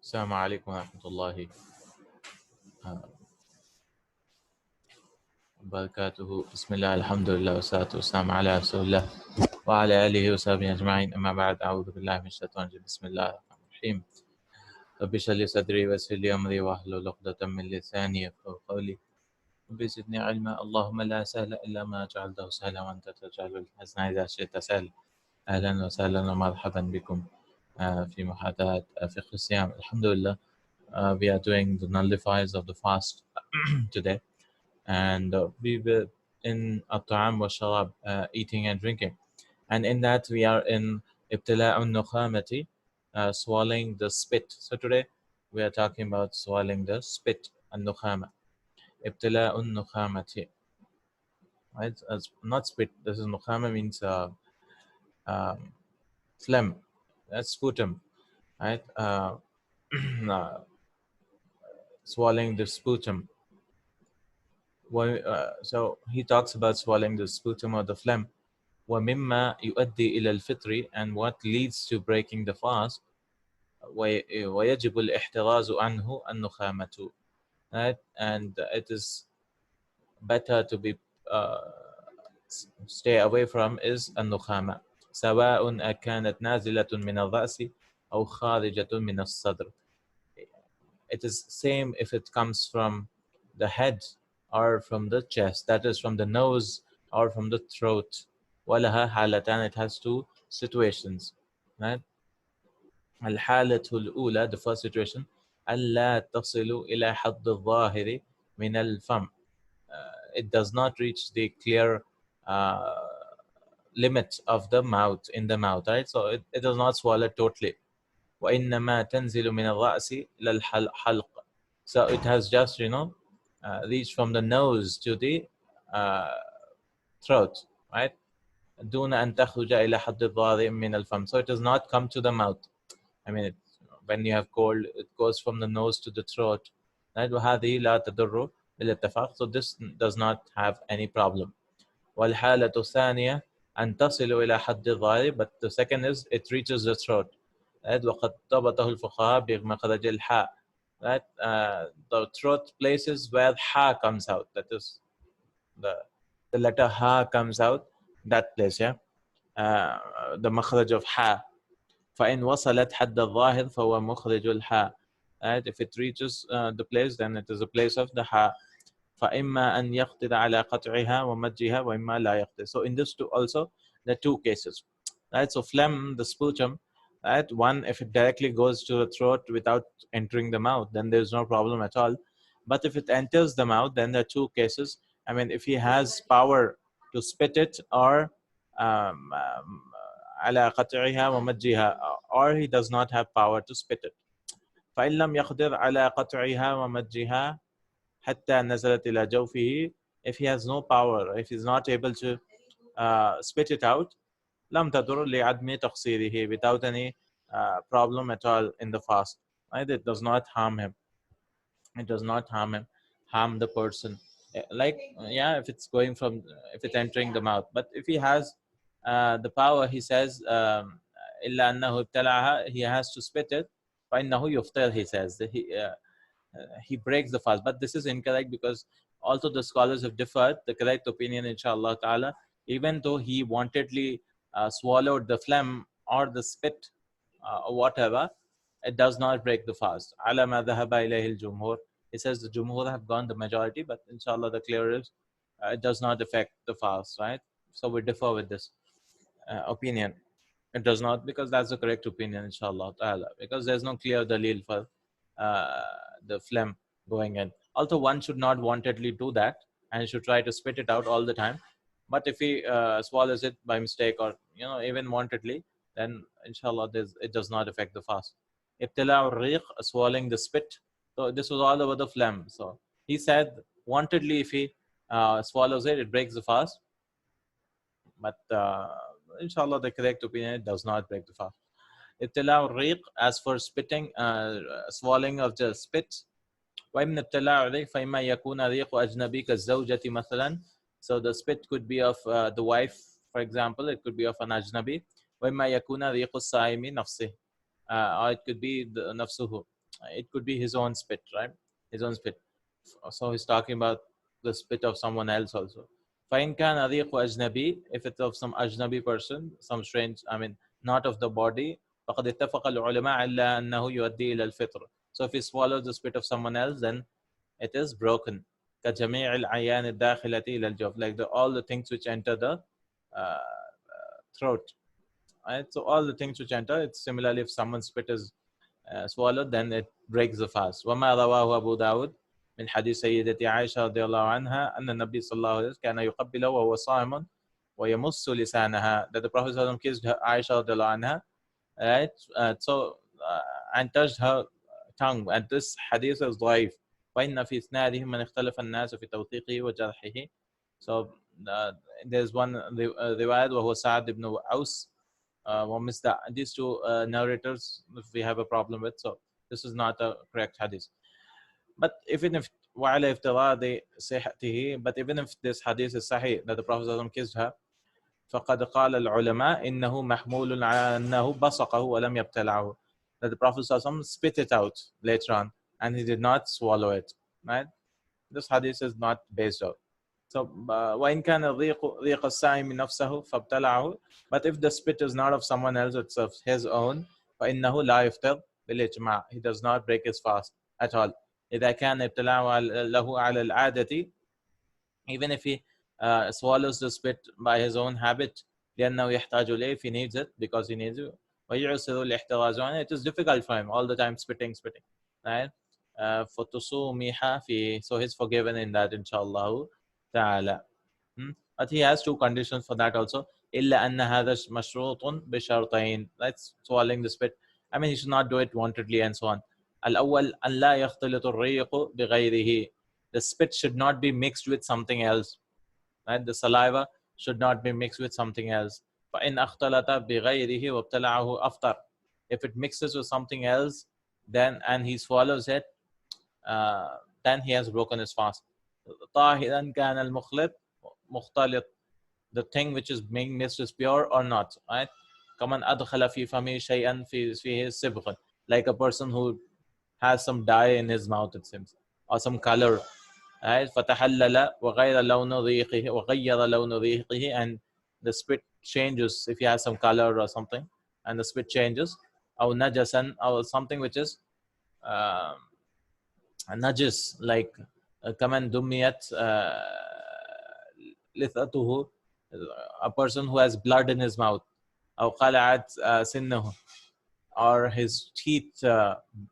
السلام عليكم ورحمة الله وبركاته. بسم الله الحمد لله والصلاة والسلام على رسول الله وعلى آله وصحبه أجمعين. أما بعد، أعوذ بالله من الشيطان الرجيم. بسم الله الرحمن الرحيم. رب اشرح لي صدري ويسر لي أمري واحلل عقدة من لساني يفقهوا قولي. رب زدني علما. اللهم لا سهل إلا ما جعلته سهلا وأنت تجعل الحزن إذا شئت سهلا. أهلا وسهلا ومرحبا بكم في محاضرة فقه الصيام. الحمد لله. We are doing the nullifiers of the fast today, and we were in at-ta'am wa sharab, eating and drinking, and in that we are in ibtila'un nukhamati, swallowing the spit. So today we are talking about swallowing the spit, and nukhama, ibtila'un nukhamati, right? Not spit, this is nukhama, means um, phlegm, that's sputum, right? Swallowing the sputum. So he talks about swallowing the sputum or the phlegm. وَمِمَّا يُؤَدِّي إِلَى الْفِطْرِ, and what leads to breaking the fast. وَيَجِبُ الْإِحْتِرَازُ عَنْهُ النُّخَامَةُ, right? And it is better to be stay away from is النخامة سواء أكانت نازلة من الرأس أو خارجة من الصدر. It is same if it comes from the head or from the chest, that is from the nose or from the throat. وَلَهَا حَالَتان, it has two situations, right? الحالة الأولى, the first situation, ألا تصل إلى حد الظاهر من الفم. It does not reach the clear limit of the mouth, in the mouth, right? So it does not swallow totally. وإنما تنزل من الرأس إلى الحلق. So it has just, reached from the nose to the throat, right? دون أن تخرج إلى حد الظاهر من الفم. So it does not come to the mouth. I mean, when you have cold, it goes from the nose to the throat, right? وهذه لا تضر بالاتفاق. So this does not have any problem. والحالة الثانية أن تصل إلى حد الظاهر, but the second is it reaches the throat. Right? وقد ضبطه الفقهاء بمخرج الحاء. Right? The throat places where ha comes out. That is the letter ha comes out. That place, yeah. The makhraj of ha. فإن وصلت حد الظاهر فهو مخرج الحاء. Right? If it reaches the place, then it is the place of the ha. فإما أن يقدر على قطعها ومجها وإما لا يقدر. So in this two also, there are two cases. Right? So phlegm, the sputum, right? One, if it directly goes to the throat without entering the mouth, then there's no problem at all. But if it enters the mouth, then there are two cases. I mean, if he has power to spit it, or على قطعها ومجها, or he does not have power to spit it. فإن لم يقدر على قطعها ومجها حتى نزلت إلى جوفه. If he has no power, if he's not able to spit it out, لم تضر لعدم تقصيره, without any problem at all in the fast. Right? It does not harm him. It does not harm the person. Like, yeah, if it's going from, if it's entering the mouth. But if he has the power, he says, إلا أنه ابتلعها, he has to spit it. فإنه يفطر, he says. He breaks the fast. But this is incorrect, because also the scholars have differed. The correct opinion, inshallah ta'ala, even though he wantedly swallowed the phlegm or the spit or whatever, it does not break the fast. Ala ma dhahaba ilayhi al-jumhur. He says the jumhur have gone the majority, but inshallah the clear is it does not affect the fast, right? So we differ with this opinion. It does not, because that's the correct opinion, inshallah ta'ala, because there's no clear dalil for the phlegm going in. Although one should not wantedly do that, and should try to spit it out all the time. But if he swallows it by mistake, or even wantedly, then inshallah it does not affect the fast. Ibtila riq, swallowing the spit. So this was all over the phlegm. So he said wantedly, if he swallows it, it breaks the fast. But inshallah the correct opinion, it does not break the fast. Ibtila riq, as for spitting, swallowing of the spit. وَإِمْ ابْتَلَاعُ رِيقٍ فَإِمَّا يَكُونَ رِيقُ أَجْنَبِيكَ الزَّوْجَةِ مَثَلًا. So the spit could be of the wife, for example. It could be of an ajnabi. وَإِمَّا يَكُونَ رِيقُ الصَّائِمِ نَفْسِهِ, or it could be the nafsuhu. it could be his own spit, right? His own spit. So he's talking about the spit of someone else also. فإن كان ريق أجنبي, if it's of some ajnabi person, some strange, I mean, not of the body, فقد اتفق العلماء على أنه يؤدي إلى الفطر. So if he swallows the spit of someone else, then it is broken. كجميع العيان الداخلة إلى الجوف, like all the things which enter the throat. Right? So all the things which enter, it's similarly if someone's spit is swallowed, then it breaks the fast. وما رواه أبو داود من حديث سيدتي عائشة رضي الله عنها أن النبي صلى الله عليه وسلم كان يقبل وهو صائم ويمص لسانها, that the Prophet ﷺ kissed Aisha رضي الله عنها, right? And touched her tongue, and this hadith is ضعيف. وإن في إسناده من اختلف الناس في توثيقه وجرحه. So there's one riwayat وهو سعد بن أوس. These two narrators we have a problem with, so this is not a correct hadith. But even if وعلى افتراض صحته, but even if this hadith is sahih, that the Prophet kissed her, فقد قال العلماء إنه محمول على أنه بصقه ولم يبتلعه, that the Prophet spit it out later on and he did not swallow it, right? This hadith is not based on. So وإن كان ريق السائم نفسه فابتلعه, but if the spit is not of someone else, it's of his own, فإنه لا يفطر بالإجماع, he does not break his fast at all. إذا كان ابتلاعه له على العادة, even if he swallows the spit by his own habit, لأنه يحتاج إليه, if he needs it, because he needs it, ويعسر الاحتراز عنه, it is difficult for him all the time spitting, right? فتصوميها فيه, so he's forgiven in that, inshallah ta'ala. But he has two conditions for that also. إلا أن هذا مشروط بشرطين, that's swallowing the spit. I mean, he should not do it wantedly and so on. الأول أن لا يختلط الريق بغيره, the spit should not be mixed with something else, right? The saliva should not be mixed with something else. فإن اختلط بغيره وابتلعه أفطر, if it mixes with something else, then and he swallows it, then he has broken his fast. طاهرا كان المخلط مختلط, the thing which is being mixed is pure or not, right? كمن أدخل في فمه شيئا فيه صبغ, like a person who has some dye in his mouth, it seems, or some color, right? فتحلل وغير لون ريقه, and the spit changes if he has some color or something, and the spit changes. أو نجسا, or something which is najis, like كمن دميت لثته, a person who has blood in his mouth. أو قلعت سنه, or his teeth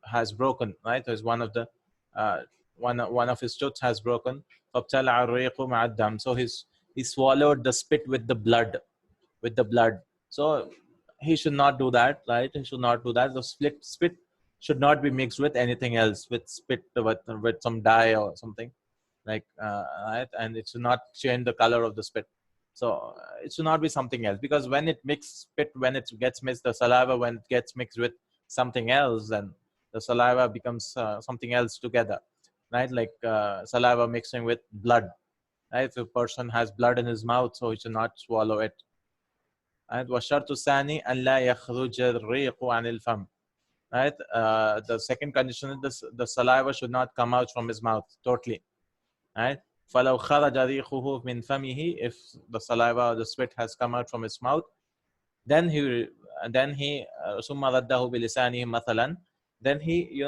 has broken, right? There's one of the one of his tooth has broken. فابتلع الريق مع الدم, so he swallowed the spit with the blood, so he should not do that, right? He should not do that. The spit should not be mixed with anything else, with spit with some dye or something, like right? And it should not change the color of the spit. So it should not be something else, because when it when it gets mixed, the saliva, when it gets mixed with something else, then the saliva becomes something else together, right? Like saliva mixing with blood, right? If a person has blood in his mouth, so he should not swallow it. Right? وَالشَّرْطُ الثَّانِي أَنْ لَا يَخْرُجَ الرِّيقُ عَنِ الْفَمِ. Right? The second condition is the saliva should not come out from his mouth totally. Right? فَلَوْ خَرَجَ رِيقُهُ مِنْ فَمِهِ, if the saliva or the spit has come out from his mouth, then he ثُمَّ رَدَّهُ بِلِسَانِهِ مَثَلًا, then he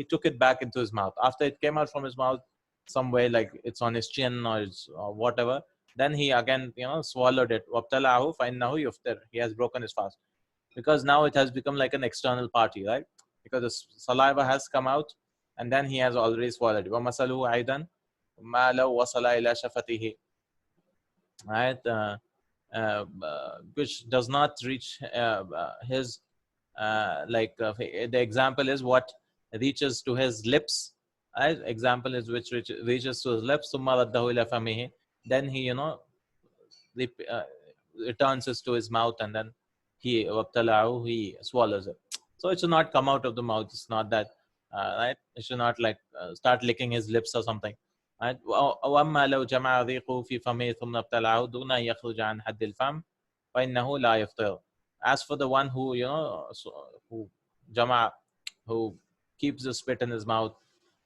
took it back into his mouth after it came out from his mouth some way, like it's on his chin or whatever, then he again swallowed it. وَابْتَلَعَهُ فَإِنَّهُ يُفْطِرُ, he has broken his fast, because now it has become like an external party, right? Because the saliva has come out and then he has already swallowed it. وَمَثَلُهُ أَيْضًا مَا لَوْ وَصَلَ إِلَى شَفَتِهِ, right? Which does not reach his the example is what reaches to his lips, right? Example is which reaches to his lips. ثُمَّ رَدَّهُ إِلَى فَمِهِ, then he returns it to his mouth, and then he swallows it. So it should not come out of the mouth. It's not that, right? It should not like start licking his lips or something. Right? وأما لو جمع ريقه في فمه ثم ابتلعه دون أن يخرج عن حد الفم فإنه لا يفطر. As for the one who who jama, who keeps the spit in his mouth,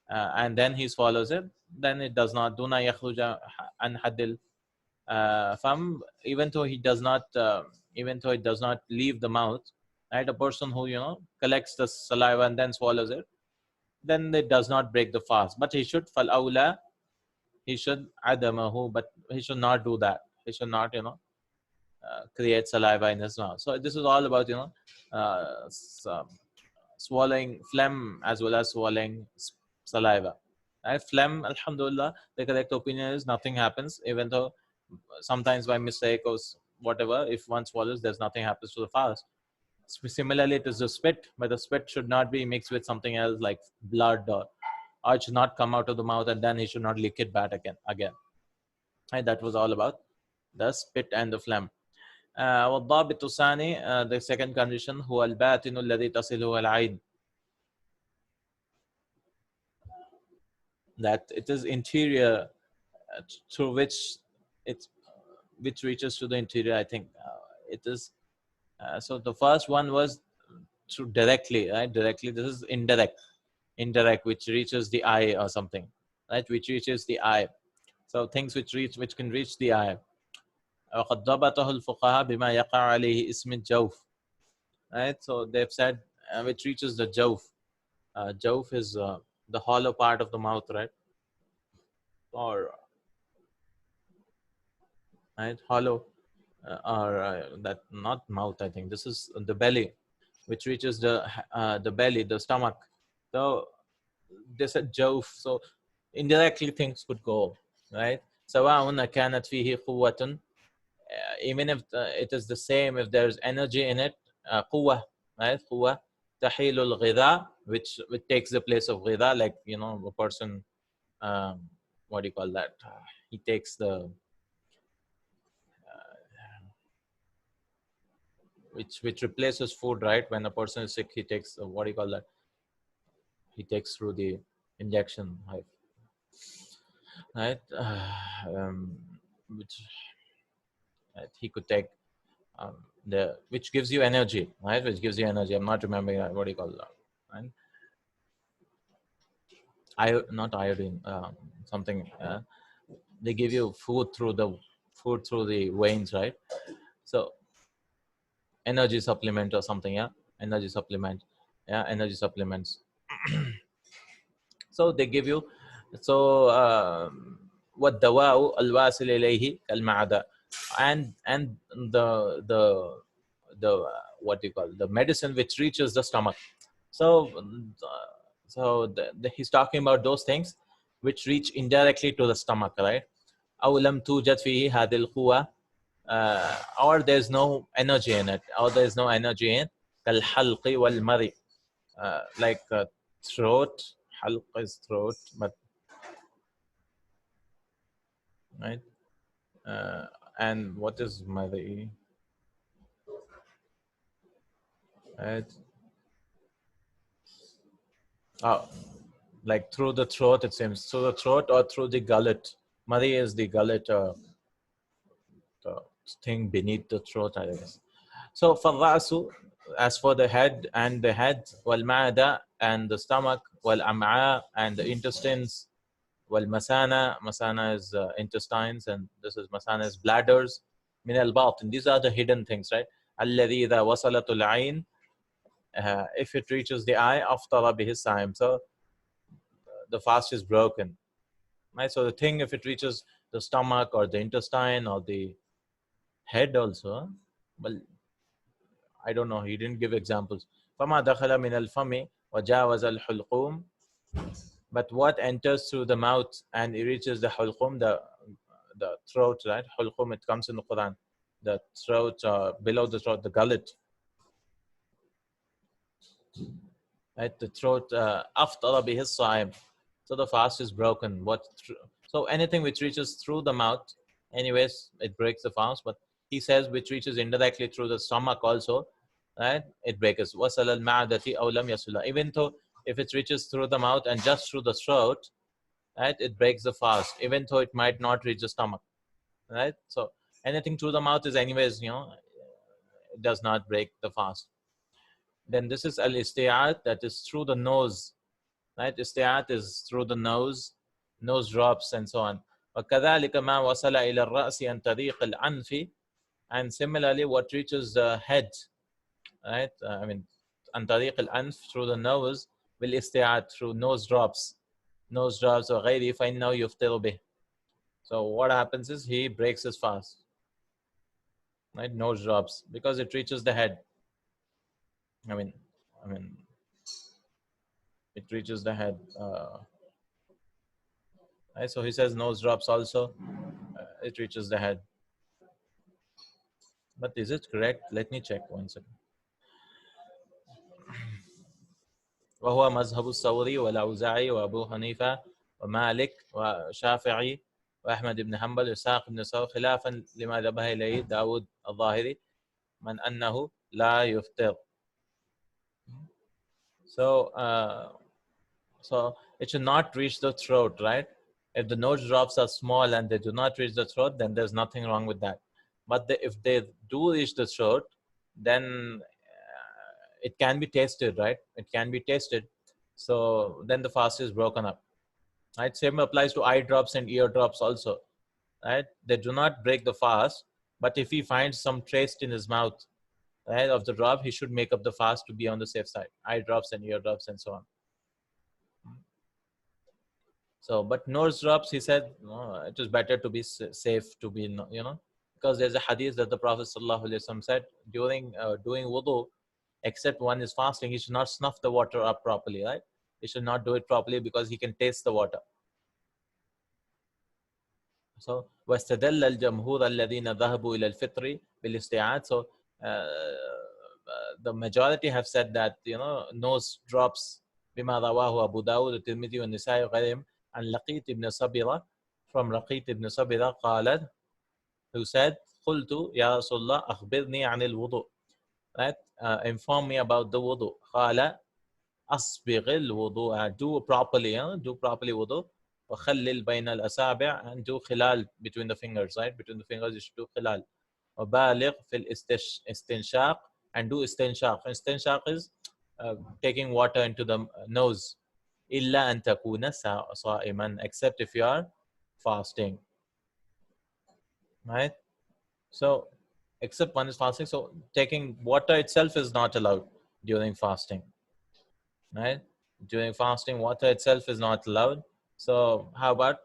and then he swallows it, then it does not. Duna yakhruja an hadil fam, even though he does not, even though it does not leave the mouth. Right, a person who collects the saliva and then swallows it, then it does not break the fast. But he should fal awla, he should adamahu, but he should not do that. He should not create saliva in his mouth. So this is all about swallowing phlegm as well as swallowing saliva. Right? Phlegm, alhamdulillah, the correct opinion is nothing happens, even though sometimes by mistake or whatever, if one swallows, there's nothing happens to the fast. Similarly, it is the spit, but the spit should not be mixed with something else like blood, or it should not come out of the mouth and then he should not lick it back again. Right? That was all about the spit and the phlegm. والضابط الثاني, the second condition, هو الباطن الذي تصله العين, that it is interior through which which reaches to the interior. I think it is. So the first one was through directly, right? Directly. This is indirect, which reaches the eye or something, right? Which reaches the eye. So things which can reach the eye. وقد ضبطه الفقهاء بما يقع عليه اسم الجوف. Right? So they've said which reaches the jawf. Jawf is the hollow part of the mouth, right? Or right, hollow, or that not mouth. I think this is the belly, which reaches the belly, the stomach. So they said jawf. So indirectly things could go, right? سواء كانت فيه قوة, even if it is the same, if there's energy in it, قوة, right? قوة تحيل الغذاء, which takes the place of غذاء, like a person, what do you call that? He takes the which replaces food, right? When a person is sick, he takes what do you call that? He takes through the injection, right? Which he could take, the which gives you energy, right? Which gives you energy. I'm not remembering what do you call that, right? Not iodine, something. They give you food through the veins, right? So energy supplement or something, yeah, energy supplement, yeah, energy supplements. So they give you, so والدواء الواصل إليه كالمعدة, and the what do you call, the medicine which reaches the stomach. So he's talking about those things which reach indirectly to the stomach, right? أو لم توجد فيه هذه القوة, or there's no energy in it, or there's no energy in كالحلق والمري, like throat. حلق is throat, but right, and what is mari, right? Oh, like through the throat, it seems, through the throat or through the gullet. Mari is the gullet, the thing beneath the throat, I guess. So فالرأس, as for the head, and the head, والمعدة, and the stomach, والأمعاء, and the intestines, والمثانة, masana is intestines, and this is masana is bladders, من الباطن, these are the hidden things, right? الذي إذا وصلت العين, if it reaches the eye, أفطر به الصائم, so the fast is broken, right? So the thing, if it reaches the stomach or the intestine or the head also, well, I don't know, he didn't give examples. فما دخل من الفم وجاوز الحلقوم, but what enters through the mouth and it reaches the hulqum, the throat, right? Hulqum, it comes in the Quran. The throat, below the throat, the gullet, right? The throat, aftara bihi as-sa'im. So the fast is broken. So anything which reaches through the mouth, anyways, it breaks the fast. But he says which reaches indirectly through the stomach also, right? It breaks. وَصَلَ الْمَعْدَةِ أَوْ لَمْ يَصِلَ. Even though if it reaches through the mouth and just through the throat, right, it breaks the fast, even though it might not reach the stomach, right? So anything through the mouth is anyways, it does not break the fast. Then this is al-isti'ad, that is through the nose, right? Isti'at is through the nose drops and so on. وكذلك ما وصل إلى الرأس عن طريق الأنف, and similarly what reaches the head, right? I mean, عن طريق الأنف, through the nose, بالاستيعاب, through nose drops وغيره, فإنه يفطر به. So what happens is he breaks his fast, right? Nose drops, because it reaches the head. I mean, I mean, it reaches the head. Right? So he says nose drops also, it reaches the head. But is it correct? Let me check one second. وهو مذهب الثوري والأوزاعي وأبو حنيفة ومالك وشافعي وأحمد بن حنبل وإسحاق بن ثور، خلافا لما ذهب إليه داود الظاهري من أنه لا يفطر. So, so it should not reach the throat, right? If the nose drops are small and they do not reach the throat, then there's nothing wrong with that. But if they do reach the throat, then it can be tasted, right? It can be tasted. So then the fast is broken up, right? Same applies to eye drops and ear drops also, right? They do not break the fast, but if he finds some taste in his mouth, right, of the drop, he should make up the fast to be on the safe side. Eye drops and ear drops and so on. So, but nose drops, he said, no, it is better to be safe, to be, you know, because there's a hadith that the Prophet ﷺ said during doing wudu, except one is fasting, he should not snuff the water up properly, right? He should not do it properly because he can taste the water. So, واستدل الجمهور الذين ذهبوا إلى الفطر بالاستعاد. So, the majority have said that, you know, nose drops بما رواه أبو داود والترمذي والنسائي وغيرهم عن لقيط بن صبرة, from لقيط بن صبرة قالت, who said, قلت يا رسول الله أخبرني عن الوضوء, right? Inform me about the wudu. قال أصبغ الوضوء, do properly, do properly wudu. وخلل بين الأصابع, and do خلال between the fingers, right? Between the fingers you should do خلال. وبالغ في الاستنشاق, and do istinshaq. Istinshaq is taking water into the nose. إلا أن تكون صائما, except if you are fasting, right? So except one is fasting, so taking water itself is not allowed during fasting, right? During fasting, water itself is not allowed. So how about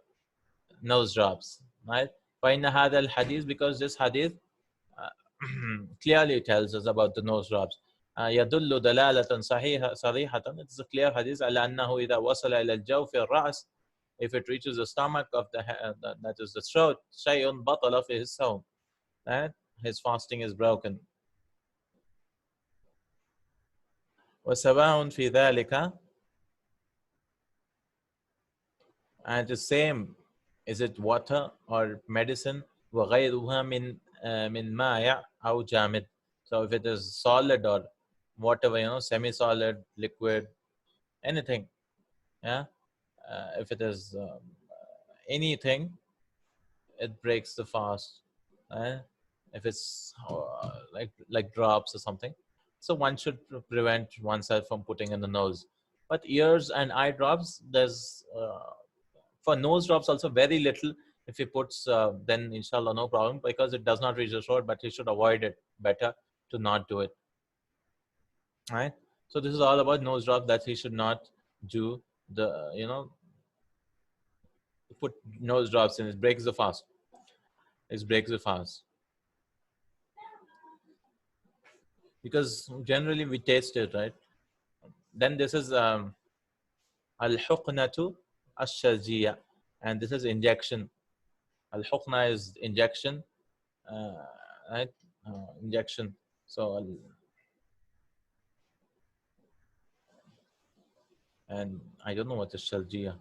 nose drops, right? فإن هذا الحديث, because this hadith clearly tells us about the nose drops. يدل دلالة صريحة, it's a clear hadith على أنه إذا وصل إلى الجوف الرأس, if it reaches the stomach of the that is the throat, شيء بطل فيه الصوم, right? His fasting is broken. وسواء في ذلك, and the same, is it water or medicine, وغيرها من مائع أو جامد. So if it is solid or whatever, you know, semi-solid, liquid, anything, yeah. If it is anything, it breaks the fast. If it's like drops or something, so one should prevent oneself from putting in the nose. But ears and eye drops, there's for nose drops also very little. If he puts, then inshallah no problem, because it does not reach the throat, but he should avoid it. Better to not do it, right? So this is all about nose drops, that he should not do the, you know, put nose drops in. It breaks the fast. It breaks the fast, because generally we taste it, right? Then this is al-huqnatu ash-shajiyya, and this is injection. Al-huqna is injection, uh, right? Injection. So, and I don't know what is shajiyya.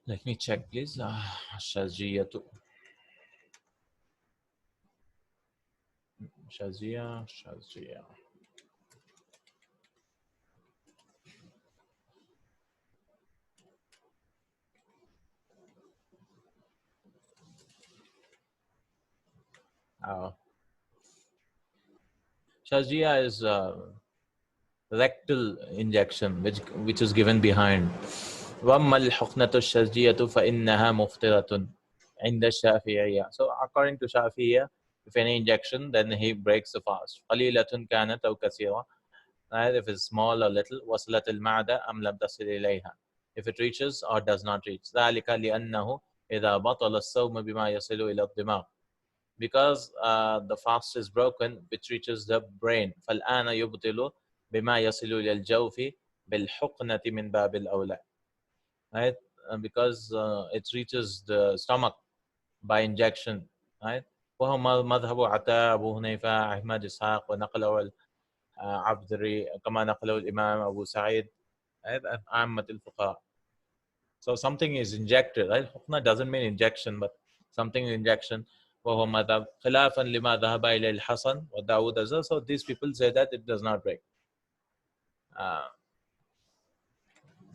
Let me check, please. Shajiyya to shajiyya, shajiyya. Shajia is rectal injection, which is given behind. وَأَمَّا الْحُقْنَةُ الشَّجِّيَّةُ فَإِنَّهَا مُفْطِرَةٌ عند الشافعية. So according to Shafi'iyya, if any injection, then he breaks the fast. قليلة كانت أو كثيرة. Right? If it's small or little, وصلت المعدة أم لم تصل إليها. If it reaches or does not reach. ذلك لأنه إذا بطل الصوم بما يصل إلى الدماغ. Because the fast is broken, which reaches the brain. فالآن يبطل بما يصل إلى الجوف بالحقنة من باب الأولى. Right? Because it reaches the stomach by injection. Right? وهو مذهب عطاء أبو حنيفة أحمد إسحاق ونقله عبدري كما نقله الإمام أبو سعيد عامة الفقهاء. So something is injected, right? حقنة doesn't mean injection, but something injection. وهو مذهب خلافا لما ذهب إليه الحسن وداود as well. So these people say that it does not break.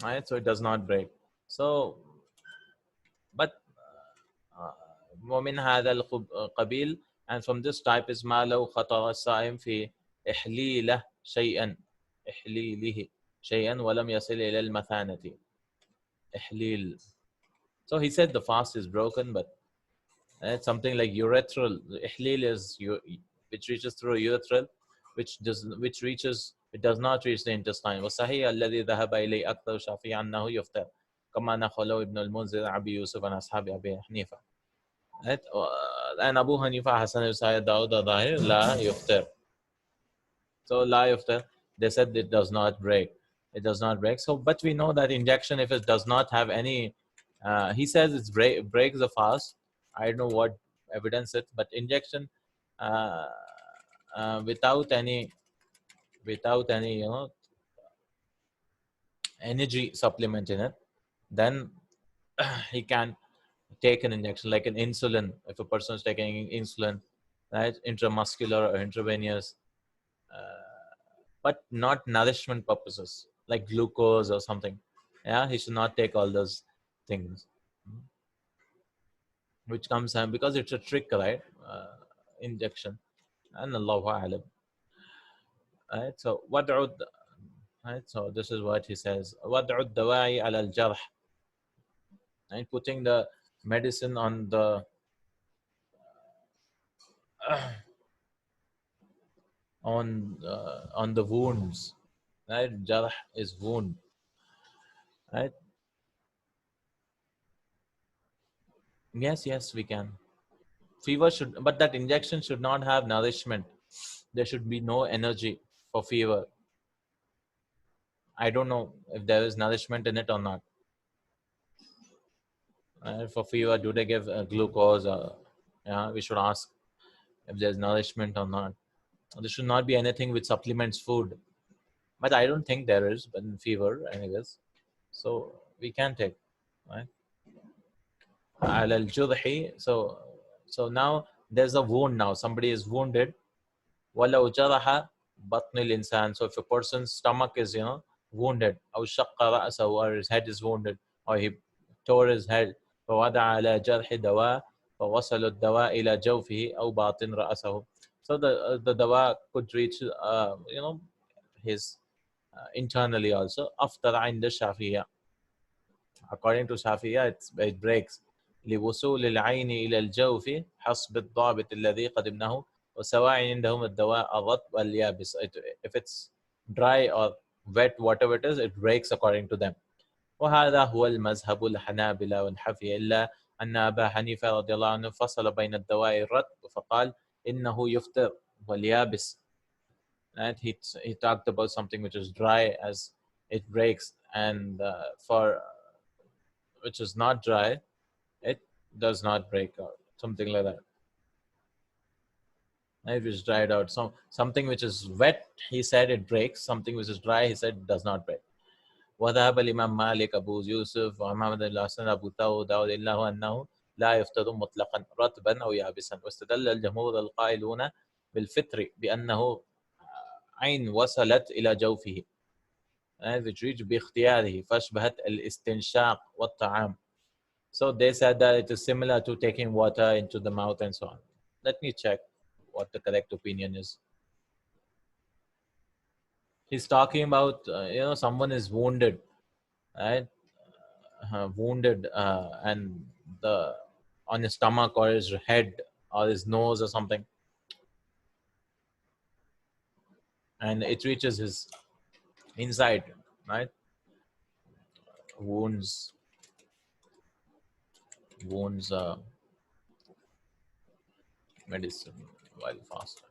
Right? So it does not break. So, but ومن هذا القبيل, and from this type is ما لو خطر الصائم في إحليله شيئا إحليله شيئا ولم يصل إلى المثانة. إحليل. So he said the fast is broken, but it's something like urethral. Ihlil is which reaches through urethral, which reaches, it does not reach the intestine. وصحيح الذي ذهب إليه أكثر الشافعي أنه يفطر كما نقله ابن المنذر أبي يوسف عن أصحاب أبي حنيفة. And Abu Hanifa, Hasan al-Sayyid, Dawud al-Zahir لا يفطر. So لا يفطر, they said it does not break. It does not break. So, but we know that injection, if it does not have any, he says it breaks the fast. I don't know what evidence it, but injection uh, without any, energy supplement in it, then he can take an injection like an insulin. If a person is taking insulin, right, intramuscular or intravenous, but not nourishment purposes like glucose or something. Yeah, he should not take all those things, which comes because it's a trick, right? Injection. And Allahu A'lam. Right? So wad'ud, right? So this is what he says. Wad'ud dawa'i ala al-jarh. Right? Putting the medicine on the wounds. Right? Jarh is wound. Right? Yes, we can. Fever should, but that injection should not have nourishment. There should be no energy for fever. I don't know if there is nourishment in it or not. For fever, do they give glucose? Yeah, we should ask if there's nourishment or not. There should not be anything which supplements food. But I don't think there is, but in fever, anyways. So we can take, right? على الجرح. So now there's a wound now. Somebody is wounded. ولو جرح بطن الإنسان. So if a person's stomach is, wounded, أو شق رأسه, or his head is wounded, or he tore his head, فوضع على جرح دواء فوصل الدواء إلى جوفه أو باطن رأسه. So the dawa could reach, his internally also. أفطر عند الشافعية. According to Shafi'iyya, it breaks. لوصول العين إلى الجوف حسب الضابط الذي قدمناه وسواء عندهم الدواء الرطب اليابس. If it's dry or wet, whatever it is, it breaks according to them. وهذا هو المذهب الحنابلة والحنفية إلا أن أبا حنيفة رضي الله عنه فصل بين الدواء الرطب فقال إنه يفطر واليابس. And he talked about something which is dry as it breaks, and for which is not dry, it does not break out. Something like that. It is dried out. So something which is wet, he said it breaks. Something which is dry, he said it does not break. وذهب الإمام مالك أبو يوسف ومحمد بن الحسن أبو داود إلا أنه لا يفطر مطلقا رطبا أو يابسا. واستدل الجمهور القائلون بالفطر بأنه عين وصلت إلى جوفه, which reached باختياره فاشبهت الاستنشاق والطعام. So they said that it is similar to taking water into the mouth and so on. Let me check what the correct opinion is. He's talking about someone is wounded, right? Wounded, and the on his stomach or his head or his nose or something, and it reaches his inside, right? Wounds, wounds, medicine while fasting.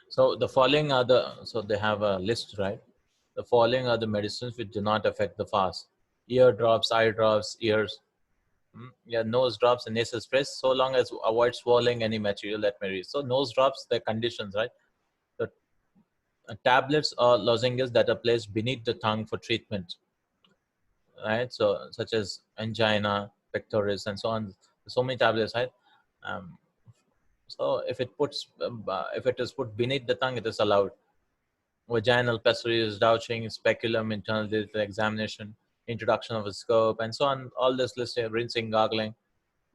So the following are so they have a list, right? The following are the medicines which do not affect the fast: ear drops, eye drops, ears, yeah, nose drops and nasal sprays, so long as avoid swallowing any material that may reach. So nose drops, the conditions, right? The tablets or lozenges that are placed beneath the tongue for treatment, right? So such as angina pectoris and so on. So many tablets, right? Um, so if it is put beneath the tongue, it is allowed. Vaginal pessaries, douching, speculum, internal digital examination, introduction of a scope, and so on. All this list here: rinsing, gargling,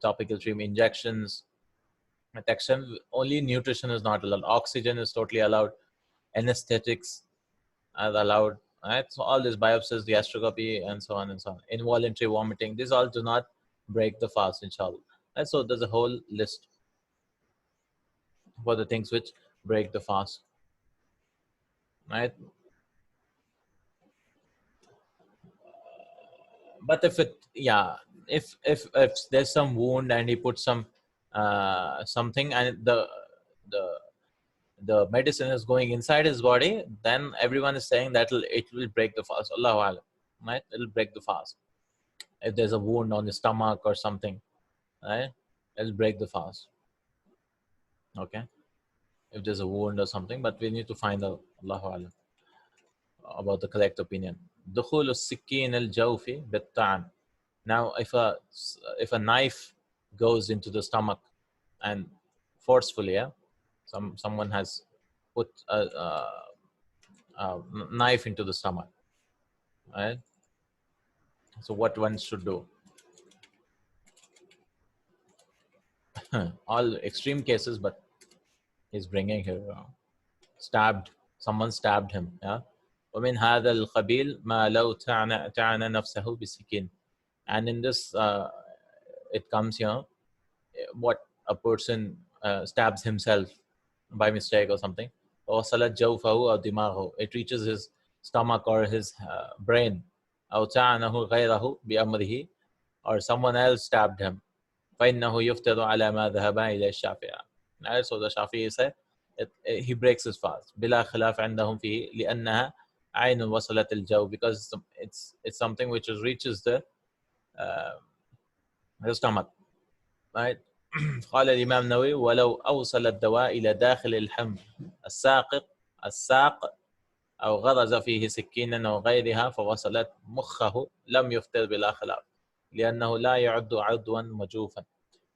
topical cream, injections, protection. Only nutrition is not allowed. Oxygen is totally allowed. Anesthetics are allowed. Right? So all this biopsies, gastroscopy, and so on and so on. Involuntary vomiting. These all do not break the fast, inshallah. And so there's a whole list for the things which break the fast. Right? But if it, yeah, if there's some wound and he puts some something, and the the medicine is going inside his body, then everyone is saying that it will break the fast. Allahu Alam, right? It'll break the fast. If there's a wound on the stomach or something, right? It'll break the fast. Okay, if there's a wound or something, but we need to find out, Allahu Alam, about the correct opinion. دخول السكين الجوف بالطعن. Now, if a knife goes into the stomach and forcefully, yeah, someone has put a knife into the stomach, right? So what one should do? All extreme cases, but he's bringing here stabbed. Someone stabbed him. Yeah. ومن هذا القبيل ما لو تعنى نفسه بسكين. And in this, it comes, what a person stabs himself by mistake or something. وصلت جوفه أو دماغه. It reaches his stomach or his brain. أو تعنه غيره بأمره, or someone else stabbed him. فإنه يفطر على ما ذهب إلى الشافعي. So the Shafi'i say he breaks his fast. بلا خلاف عندهم فيه لأنها عين وصلت الجو, because it's something which reaches uh, the stomach, right? قال الإمام النووي ولو أوصل الدواء إلى داخل الحم الساق أو غرز فيه سكينا أو غيرها فوصلت مخه لم يفطر بلا خلاف لأنه لا يعد عضوا مجوفا.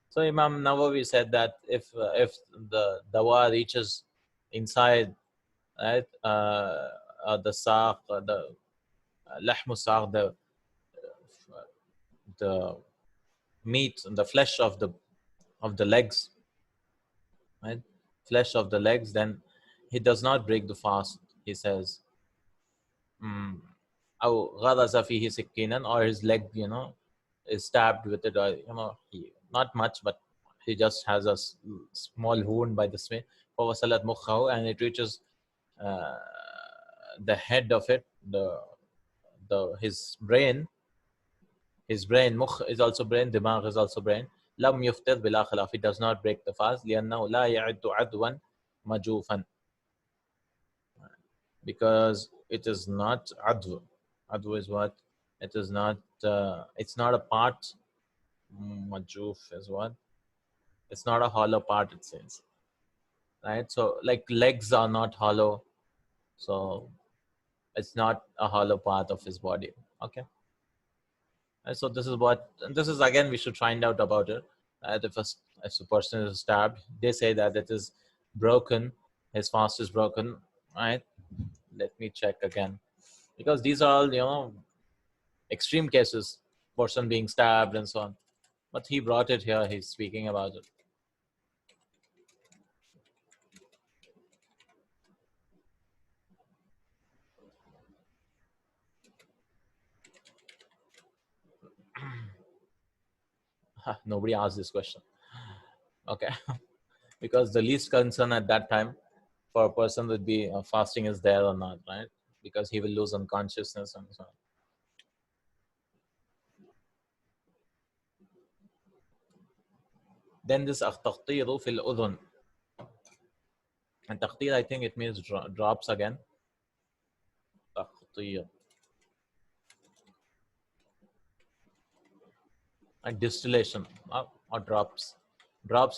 So Imam Nawawi said that if the dawa reaches inside, right, the saq, the lahmu saq, the meat and the flesh of the legs, right, flesh of the legs, then he does not break the fast. He says, أو غرز فيه سكينا, or his leg, is stabbed with it, or he, not much, but he just has a small wound by the smith. فوصلت مخه, and it reaches uh, the head of it, the his brain. مخ is also brain, dimagh is also brain. لم يفطر بلا خلاف, he does not break the fast لأنه لا يعد عدوا مجوفا, because it is not adw. Adw is what? It is not. It's not a part. Majuf is what? It's not a hollow part. It says, right? So like legs are not hollow, so it's not a hollow part of his body. Okay. And so this is what. And this is again, we should find out about it. If a person is stabbed, they say that it is broken his fast is broken, right? Let me check again, because these are all, extreme cases, person being stabbed and so on. But he brought it here. He's speaking about it. Nobody asked this question. Okay. Because the least concern at that time for a person would be fasting is there or not, right? Because he will lose unconsciousness and so on. Then this التقطير في الأذن. And taqtir, I think it means drops again. تقطير. And distillation or drops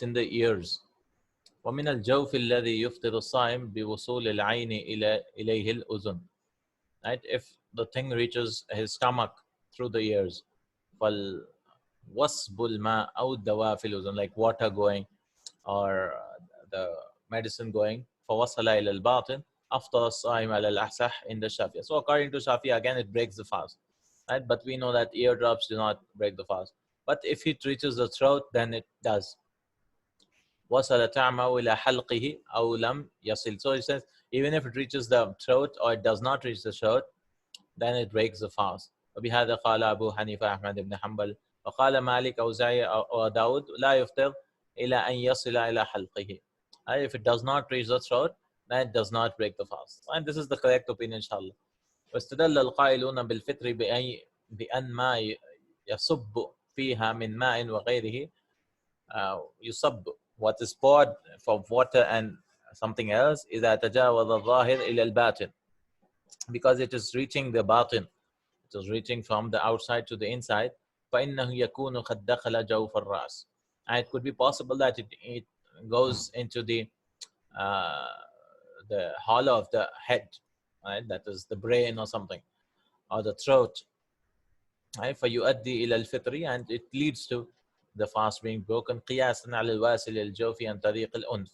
in the ears. ومن الجوف الذي يفطر الصائم بوصول العين إليه الأذن. Right? If the thing reaches his stomach through the ears, فالوصب الماء أو الدواء في الأذن, like water going or the medicine going, فوصل إلى الباطن أفطر الصائم على الأحسح in the Shafi'ah. So according to Shafi'ah, again it breaks the fast, right? But we know that eardrops do not break the fast. But if it reaches the throat, then it does. وصل طعمه إلى حلقه أو لم يصل. So it says, even if it reaches the throat or it does not reach the throat, then it breaks the fast. وبهذا قال أبو حنيفة أحمد بن حنبل وقال مالك أوزاعي وداود لا يفطر إلى أن يصل إلى حلقه. If it does not reach the throat, then it does not break the fast. And this is the correct opinion, inshallah. واستدل القائلون بالفطر بأن ما يصب فيها من ماء وغيره يصب, what is poured from water and something else, إذا تجاوز الظاهر إلى الباطن, because it is reaching the batin, it is reaching from the outside to the inside. فإنه يكون قد دخل جوف الرأس. And it could be possible that it goes into the hollow of the head, right? That is the brain or something, or the throat. Right? فيؤدي إلى الفطر, and it leads to the fast being broken. قياسا على الواصل الجوفي عن طريق الأنف.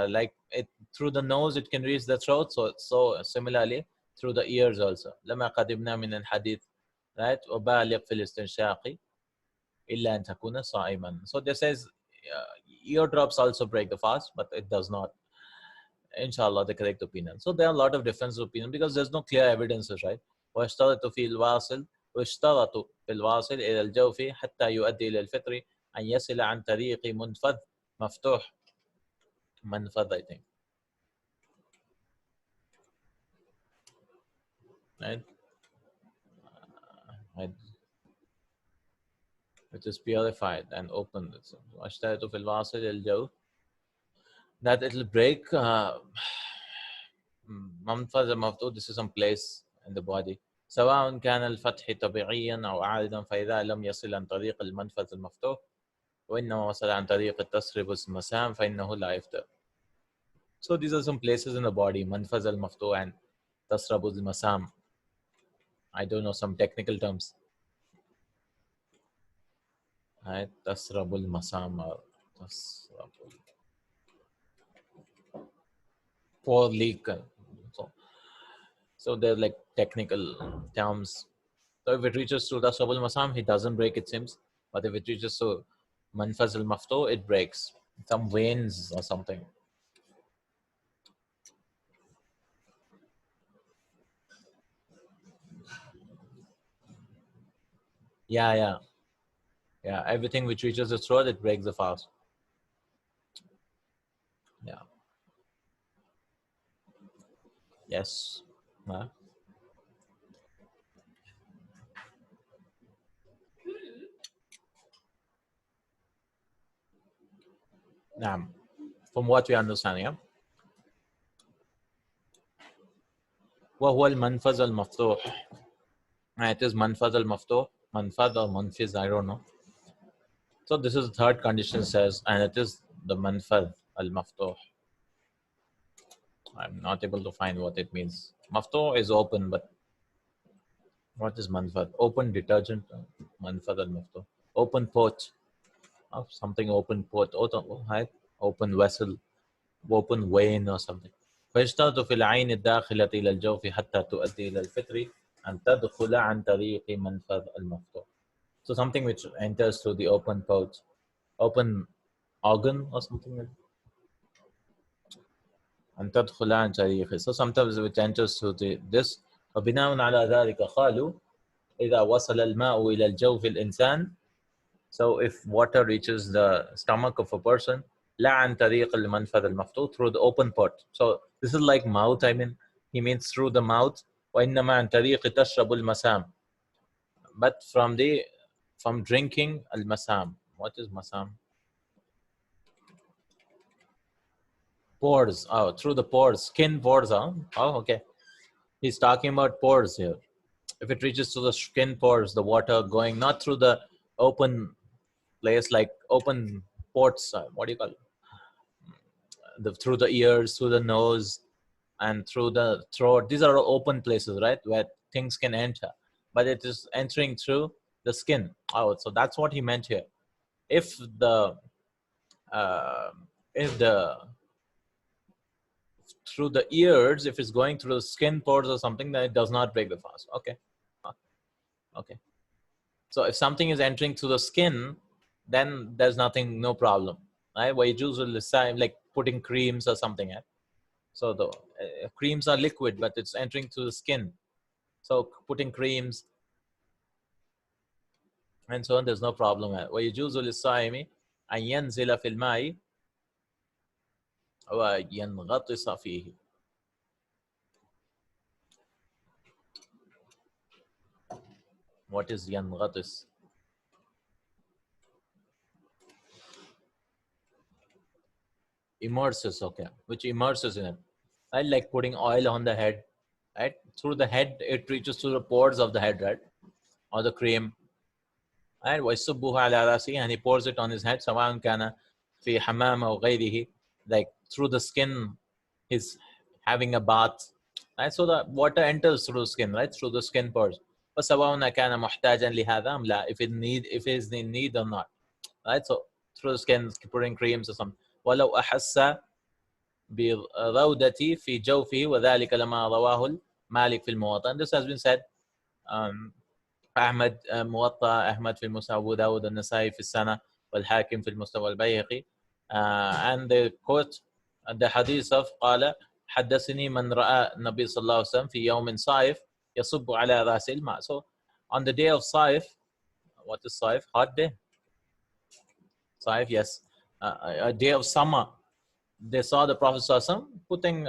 Like it through the nose it can reach the throat, so similarly through the ears also. لما قدمنا من الحديث, right? وبالغ في الاستنشاق إلا أن تكون صائما. So this says eardrops also break the fast, but it does not. Inshallah, the correct opinion. So there are a lot of different opinions because there's no clear evidences, right? واشترط في الواصل واشترطوا في الواصل إلى الجوف حتى يؤدي إلى الفطر أن يصل عن طريق منفذ مفتوح. منفذ, I think. Right? Which is purified and open. واشترطوا في الواصل إلى الجوف, that it will break. منفذ مفتوح, this is some place in the body. سواء كان الفتح طبيعيا أو عارضا, فإذا لم يصل عن طريق المنفذ المفتوح وإنما وصل عن طريق التسرب المسام فإنه لا يفطر. So these are some places in the body, منفذ المفتوح and تسرب المسام. I don't know some technical terms. Right? تسرب المسام or تسرب pour leak. So they're like technical terms. So if it reaches to the Sabul Masam, he doesn't break, it seems. But if it reaches to Manfaz al Mafto, it breaks. Some veins or something. Yeah. Everything which reaches the throat, it breaks the fast. Yeah. Yes. From what we understand, yeah. وهو المنفذ المفتوح. It is منفذ المفتوح. منفذ or منفذ, I don't know. So this is the third condition says, and it is the manfadh al-maftuh. I'm not able to find what it means. Maftuh is open, but what is manfadh? Open detergent, manfadh al-maftuh. Open port, something open port, open vessel. open vein or something. فيشترط في العين الداخلة إلى الجوف حتى تؤدي إلى الفطر أن تدخل عن طريق منفذ المفتوح. So something which enters through the open pouch, open organ or something like that. أن تدخل عن طريقه. So sometimes which enters through this. وبناء على ذلك قالوا إذا وصل الماء إلى الجوف الإنسان. So if water reaches the stomach of a person, لا عن طريق المنفذ المفتوح, through the open port. So this is like mouth, I mean, he means through the mouth. وإنما عن طريق تشرب المسام. But from drinking المسام. What is masam? Pores. Oh, through the pores, skin pores. Huh? Oh, okay. He's talking about pores here. If it reaches to the skin pores, the water going not through the open place, like open ports. What do you call it? Through the ears, through the nose, and through the throat. These are open places, right, where things can enter. But it is entering through the skin. Oh, so that's what he meant here. If the uh, if the through the ears, if it's going through the skin pores or something, then it does not break the fast. Okay. Okay. So if something is entering through the skin, then there's nothing, no problem. Right? Why usually like putting creams or something. Right? So the creams are liquid, but it's entering through the skin. So putting creams and so on, there's no problem. ويجوز للصائم أن ينزل في الماء وينغطس فيه. What is ينغطس? Immerses, okay. Which immerses in it. Right? Like putting oil on the head. Right? Through the head, it reaches to the pores of the head, right? Or the cream. Right? ويصبه على رأسه, and he pours it on his head. سواء كان في حمام أو غيره. Like through the skin, he's having a bath. Right? So the water enters through the skin, right? Through the skin pores. فسواء كان محتاجا لهذا أم لا. If it is in need or not. Right? So through the skin, putting creams or something. ولو أحس بروضتي في جوفه وذلك لما رواه مالك في الموطأ. This has been said. أحمد موطأ أحمد في المسند أبو داود النسائي في السنة والحاكم في المستوى البيهقي. And they quote the hadith of قال حدثني من رأى النبي صلى الله عليه وسلم في يوم صائف يصب على رأسه الماء. So on the day of صائف, what is صائف? Hot day. صائف, yes. A day of summer. They saw the Prophet ﷺ putting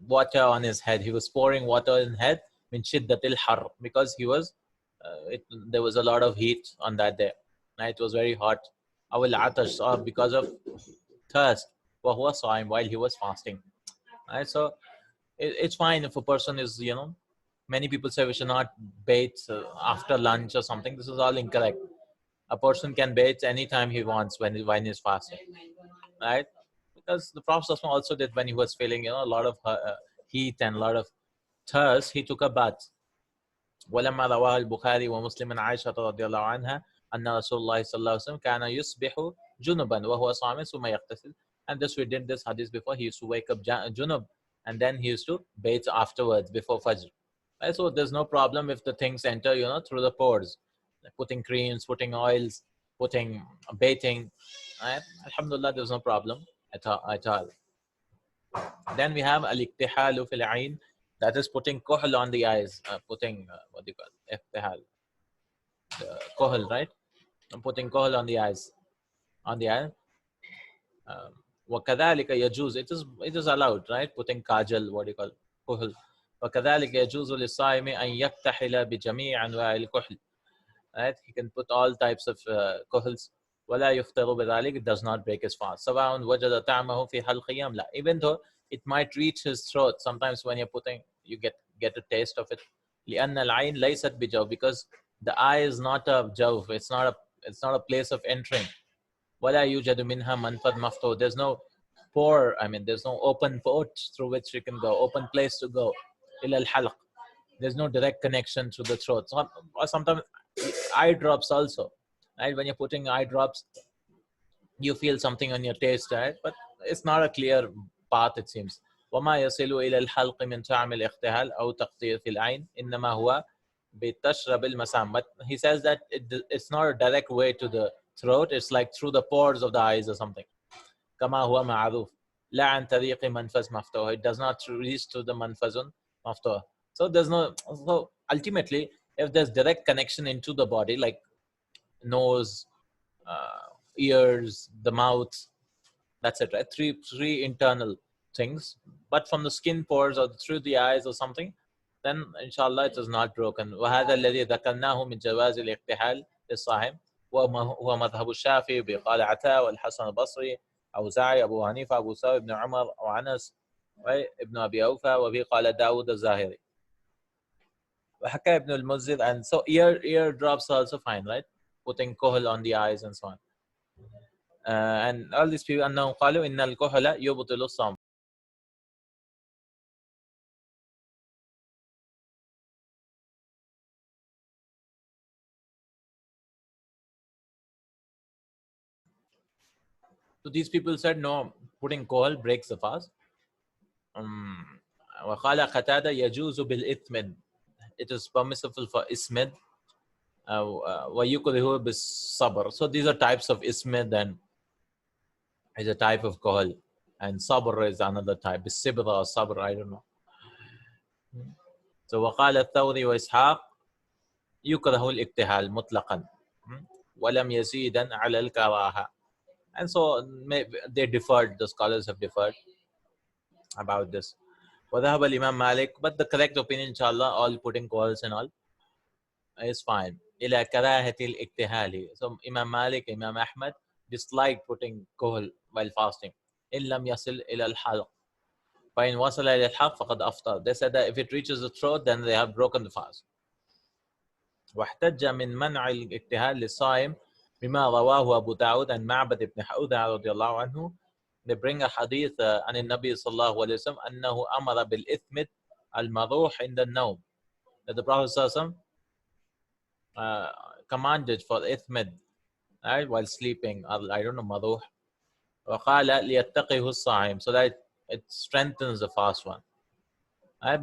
water on his head. He was pouring water on his head min shiddatil har, because he was there was a lot of heat on that day. It was very hot. Awil atash, or because of thirst. وهو صائم, while he was fasting. Right? So it's fine if a person is, many people say we should not bathe after lunch or something. This is all incorrect. A person can bathe anytime he wants when he's fasting. Right? Because the Prophet also did when he was feeling, a lot of heat and a lot of thirst, he took a bath. ولما رواه البخاري ومسلم عن عائشة رضي الله عنها أن رسول الله صلى الله عليه وسلم كان يصبح جنبا وهو صائم ثم يغتسل. And this, we did this hadith before. He used to wake up junub and then he used to bathe afterwards before Fajr. Right? So there's no problem if the things enter, through the pores. Like putting creams, putting oils, putting bathing. Right? Alhamdulillah, there's no problem at all. Then we have al-iktihalu fil ayn, that is putting kohl on the eyes, putting what do you call it? Iktihal, kohl, right? Putting kohl on the eyes, on the eye. وكذلك يجوز, it is allowed, right? Putting kajal, what do you call it? Kohl. وكذلك يجوز للصائم أن يكتحل بجميع أنواع الكحل. Right? He can put all types of kohls. ولا يفطر بذلك, it does not break his fast. سواء وجد طعمه في حلقه أم لا. Even though it might reach his throat, sometimes when you're putting, you get a taste of it. لأن العين ليست بجوف, because the eye is not a jawf, it's not a place of entering. ولا يوجد منها منفذ مفتوح, there's no pore, there's no open port through which you can go, open place to go. إلى الحلق, there's no direct connection to the throat. Or sometimes eye drops also, right? When you're putting eye drops, you feel something on your taste, right? But it's not a clear path, it seems. وما يصل إلى الحلق من طعم الاغتهال أو تقطير في العين إنما هو بتشرب المسام. But he says that it's not a direct way to the throat, it's like through the pores of the eyes or something. كما هو معروف لا عن طريق منفذ مفتوح. It does not reach to the منفذ مفتوح. So there's no, so ultimately if there's direct connection into the body like nose, ears, the mouth, that's it, right? Three internal things. But from the skin pores or through the eyes or something, then inshallah it is not broken. وهذا الذي ذكرناه من جواز الاقتحال للصائم هو مذهب الشافعي بقال عطاء والحسن البصري أوزاعي أبو حنيفة أبو ثور ابن عمر وأنس ابن أبي أوفى وبه قال داود الظاهري وحكى ابن المنذر. And so ear drops are also fine, right? Putting kohl on the eyes and so on. And all these people أنهم قالوا إن الكحل يبطل الصوم. So these people said no, putting kohl breaks the fast. وقال قتادة يجوز بالإثمد. It is permissible for ismid. ويكره بالصبر. So these are types of ismid and is a type of kohl. And sabr is another type. Bisibra or sabr, I don't know. So وقال الثوري وإسحاق يكره الاكتحال مطلقا ولم يزيدا على الكراهة. And so they differed, the scholars have differed about this. وذهب الإمام مالك, but the correct opinion inshallah, all putting calls and all is fine. إلى كراهة الاكتحال. So Imam Malik, Imam Ahmad dislike putting kohl while fasting. إن لم يصل إلى الحلق. فإن وصل إلى الحلق فقد أفطر. They said that if it reaches the throat, then they have broken the fast. واحتج من منع الاكتحال للصائم بما رواه أبو داود عن معبد بن حوذة رضي الله عنه. They bring a hadith عن النبي صلى الله عليه وسلم أنه أمر بالإثمد المروح عند النوم. That the Prophet صلى الله عليه وسلم commanded for ithmid, right, while sleeping, or I don't know, مروح. وقال ليتقيه الصائم, so that it strengthens the fast one.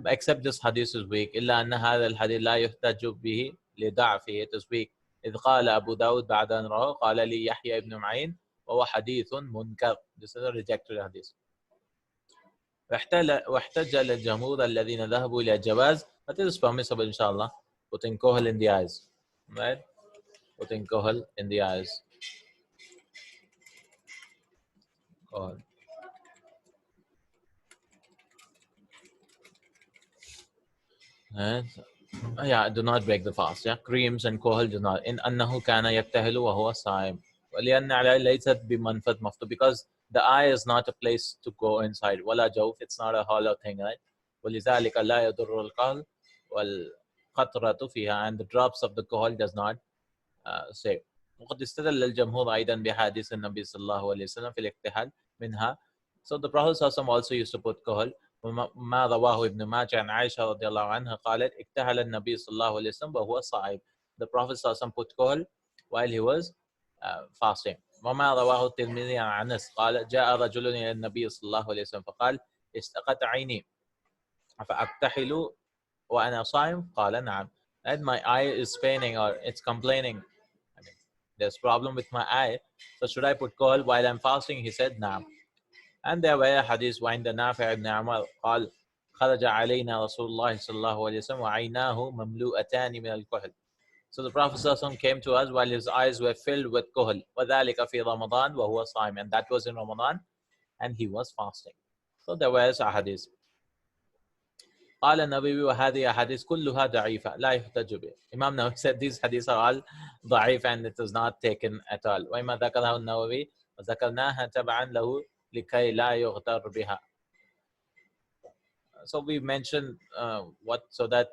Except this hadith is weak. إلا أن هذا الحديث لا يحتج به لضعفه. It is weak. إذ قال أبو داود بعد أن رواه قال لي يحيى ابن معين وهو حديث منكر. This is a rejected hadith. واحتج الجمهور الذين ذهبوا إلى جواز, but it is permissible inshallah, putting kohl in the eyes, right? Putting kohl in the eyes. Kohl. And yeah, do not break the fast. Yeah, creams and kohl do not. In أنه كان يبتهل وهو صائم. ولأن عليه ليست بمنفذ مفتوح, because the eye is not a place to go inside. ولا جوف, it's not a hollow thing, right? ولذلك لا يضر الكحل والقطرة فيها, and the drops of the kohl does not save. وقد استدل الجمهور أيضا بحديث النبي صلى الله عليه وسلم في الاكتحال منها. So the Prophet also used to put kohl. ما رواه ابن ماجه عن عائشة رضي الله عنها قالت اكتحل النبي صلى الله عليه وسلم وهو صائم. The Prophet put kohl while he was fasting. وما رواه الترمذي عن أنس قال جاء رجل إلى النبي صلى الله عليه وسلم فقال اشتقت عيني فأكتحل وأنا صائم قال نعم. And my eye is paining or it's complaining. I mean, there's problem with my eye. So should I put kohl while I'm fasting? He said نعم. And there were hadiths وعند نافع بن عمر قال خرج علينا رسول الله صلى الله عليه وسلم وعيناه مملوءتان من الكحل. So the Prophet ﷺ came to us while his eyes were filled with kohl. وذلك في رمضان وهو صائم. And that was in Ramadan and he was fasting. So there was a hadith. قال النبي وهذه أحاديث كلها ضعيفة لا يحتج به. Imam Nawawi said these hadiths are all ضعيف and it is not taken at all. وما ذكره النووي وذكرناها تبعا له لكي لا يغتر بها. So we mentioned what, so that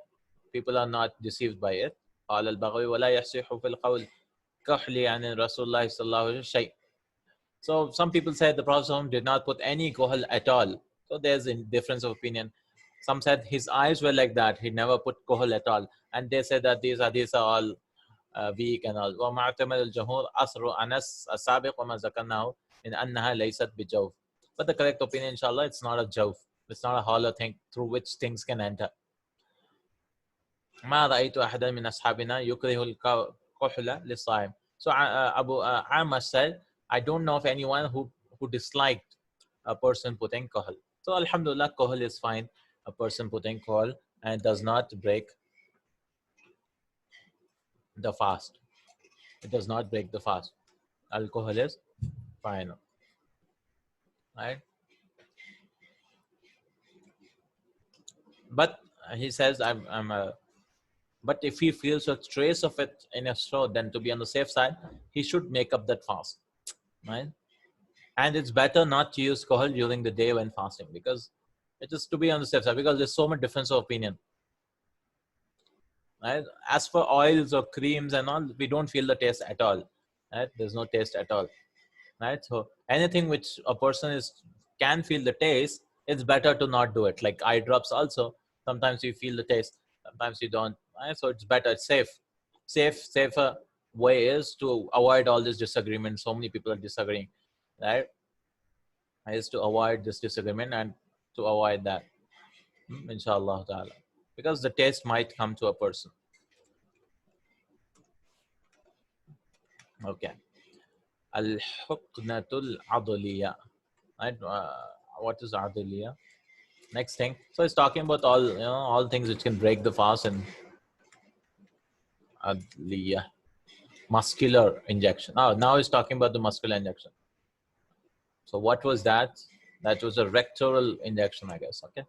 people are not deceived by it. قال البغوي ولا يصح في القول كحلي عن رسول الله صلى الله عليه وسلم شيء. So some people said the Prophet did not put any kohl at all. So there's a difference of opinion. Some said his eyes were like that. He never put kohl at all. And they said that these are all weak and all. ومعتمد الجمهور أثر أنس السابق وما ذكرناه إن أنها ليست بجوف. But the correct opinion, inshallah, it's not a jawf. It's not a hollow thing through which things can enter. ما رأيت أحدا من أصحابنا يكره الكحل للصائم. So Abu Amr said, I don't know of anyone who disliked a person putting kahl. So alhamdulillah, kahl is fine. A person putting kahl and does not break the fast. It does not break the fast. Alcohol is fine, right? But he says, I'm a. But if he feels a trace of it in his throat, then to be on the safe side, he should make up that fast, right? And it's better not to use alcohol during the day when fasting, because it is to be on the safe side, because there's so much difference of opinion, right? As for oils or creams and all, we don't feel the taste at all, right? There's no taste at all, right? So anything which a person is can feel the taste, it's better to not do it. Like eye drops also, sometimes you feel the taste, sometimes you don't, right? So it's better, it's safer way is to avoid all this disagreement. So many people are disagreeing, right? Is to avoid this disagreement and to avoid that, inshallah ta'ala, because the taste might come to a person. Okay. Al-Huqnatul Adliya. Right? What is Adliya? Next thing. So it's talking about all things which can break the fast and Adliya. Muscular injection. Oh, now he's talking about the muscular injection. So what was that? That was a rectal injection, I guess. Okay.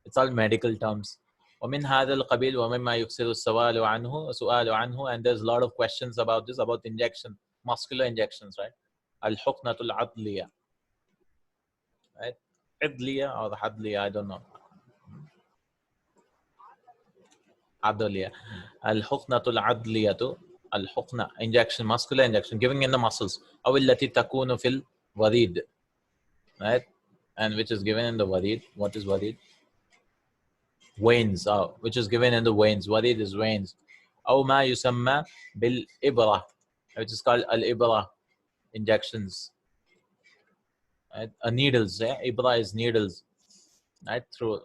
It's all medical terms. ومن هذا القبيل ومما يكثر السؤال عنه, and there's a lot of questions about this, about injection, muscular injections, right? الحقنة العضلية, right? عضلية or حضلية, I don't know. عضلية. الحقنة العضلية, الحقنة injection, muscular injection, giving in the muscles. أو التي تكون في الوريد, right? And which is given in the warid. What is warid? Veins, which is given in the veins. Warid is veins. أو ما يسمى بالإبرة, which is called al-ibra, injections, right? Needles. Ibra is needles, right? Through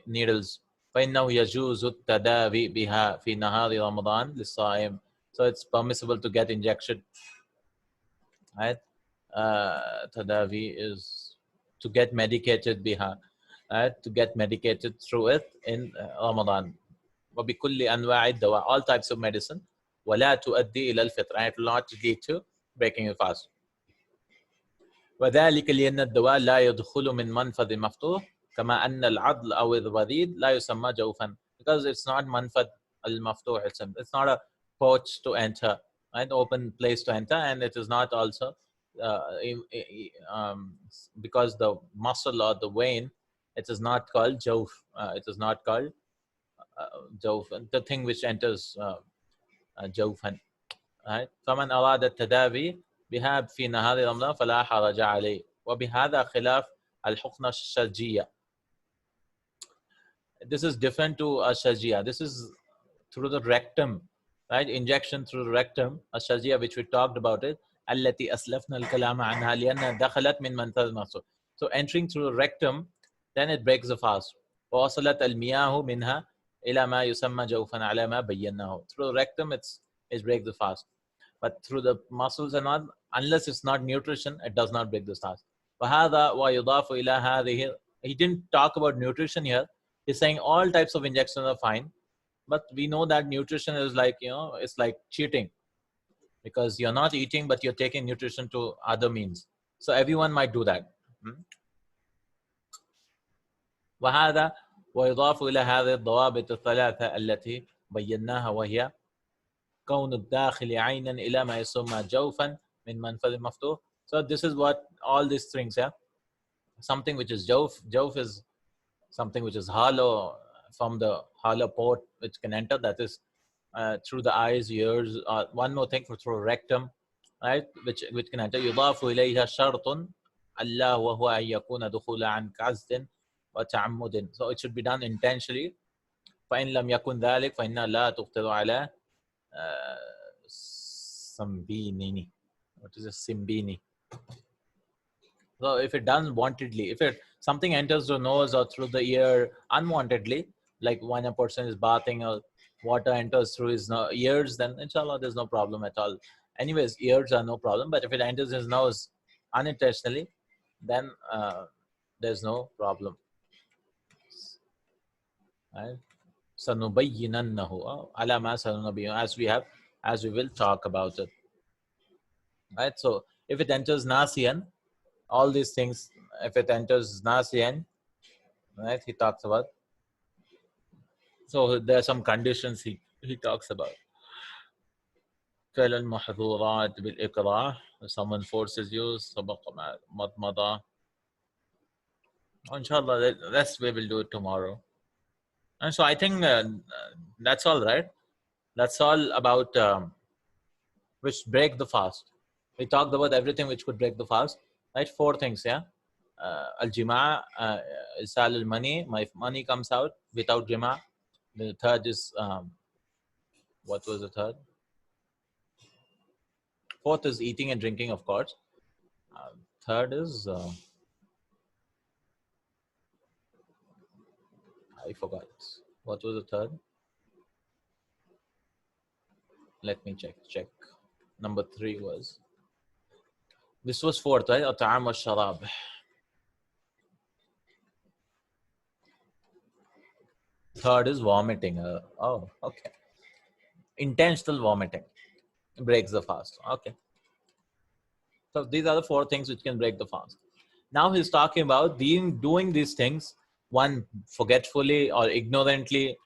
needles. فإنه يجوز التداوي بها في نهار رمضان للصائم. So it's permissible to get injection, right? Tadawi is to get medicated biha, right? To get medicated through it in Ramadan. وبكل أنواع الدواء, all types of medicine. ولا تؤدي إلى الفطر, and it will not lead to breaking a fast. وذلك لأن الدواء لا يدخل من منفذ مفتوح كما أن العضل أو الوريد لا يسمى جوفا, because it's not منفذ المفتوح, it's not a porch to enter, an open place to enter, and it is not also because the muscle or the vein, it is not called jawf, it is not called jawf, the thing which enters jawfan, right? فمن أراد التداوي بها في نهار رمضان فلا حرج عليه. وبهذا خلاف الحقنة الشرجية. This is different to a shajia. This is through the rectum, right? Injection through the rectum, a shajia, which we talked about it. التي أسلفنا الكلام عنها لأنها دخلت من منفذ المفصل. So entering through the rectum, then it breaks the fast. ووصلت المياه منها إلى ما يسمى جوفا على ما بيناه. Through the rectum, it breaks the fast. But through the muscles and all, unless it's not nutrition, it does not break the fast. وهذا ويضاف إلى هذه. He didn't talk about nutrition here. He's saying all types of injections are fine, but we know that nutrition is like, it's like cheating, because you're not eating, but you're taking nutrition to other means. So everyone might do that. وهذا ويضاف إلى هذه الضوابط الثلاثة التي بيناها, وهي كون الداخل عينا إلى ما يسمى جوفا من منفذ مفتوح. So this is what all these things, something which is jawf. Jawf is something which is hollow, from the hollow port which can enter, that is through the eyes, ears, one more thing, through rectum, right, which can enter. يضاف إليها شرط الله وهو أن يكون دخول عن قصد وتعمد. So it should be done intentionally. فإن لم يكن ذلك فإنها لا تقتضي على Sambini. What is a Simbini? So if it done wantedly, if something enters the nose or through the ear unwantedly, like when a person is bathing or water enters through his ears, then inshallah there's no problem at all. Anyways, ears are no problem, but if it enters his nose unintentionally, then there's no problem. Right? سَنُبَيِّنَنَّهُ عَلَى مَا سَنُنَبِّيُّ, as we will talk about it. Right? So if it enters nasiyan, all these things, if it enters nasiyan, right, he talks about. So there are some conditions he talks about. فعل المحظورات بالإكراه, if someone forces you, سبق مضمضة. Inshallah, that's we will do it tomorrow. And so I think that's all, right? That's all about which break the fast. We talked about everything which could break the fast, right? 4 things, yeah. Al-jima, isal al-mani, my money comes out without jima. The third is, what was the third? Fourth is eating and drinking, of course. Third is, I forgot. What was the third? Let me check. Number 3 was, this was 4th, right? At'am wa sharab. Third is vomiting. Oh, okay. Intentional vomiting breaks the fast. Okay. So these are the 4 things which can break the fast. Now he's talking about doing these things, one, forgetfully or ignorantly,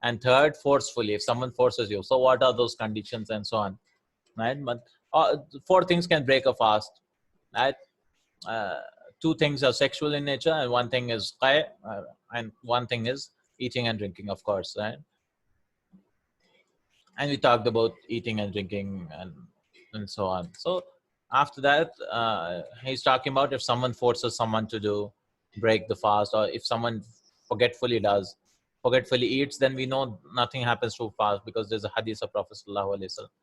and third, forcefully, if someone forces you. So what are those conditions and so on, right? But 4 things can break a fast, right? 2 things are sexual in nature, and 1 thing is and 1 thing is eating and drinking, of course, right? And we talked about eating and drinking and so on. So after that, he's talking about if someone forces someone to break the fast, or if someone forgetfully eats, then we know nothing happens to fast, because there's a hadith of Prophet sallallahu alaihi wasallam.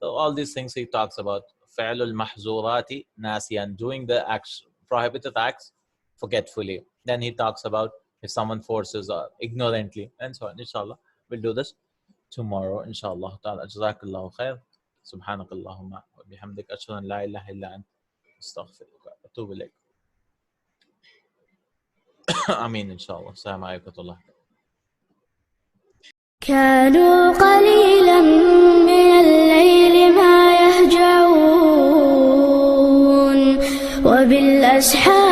So all these things he talks about. Fa'lul mahzurati nasiyan, doing the acts, prohibited acts forgetfully. Then he talks about if someone forces or ignorantly, and so on. Inshallah, we'll do this tomorrow, inshallah ta'ala. Jazakallahu khair. Subhanakallahumma wa bihamdik, ashhadu an la ilaha illa ant, astaghfiruka wa atubu ilayk. Ameen, inshallah. Assalamu alaikum. كانوا قليلا من الليل ما يهجعون وبالأسحار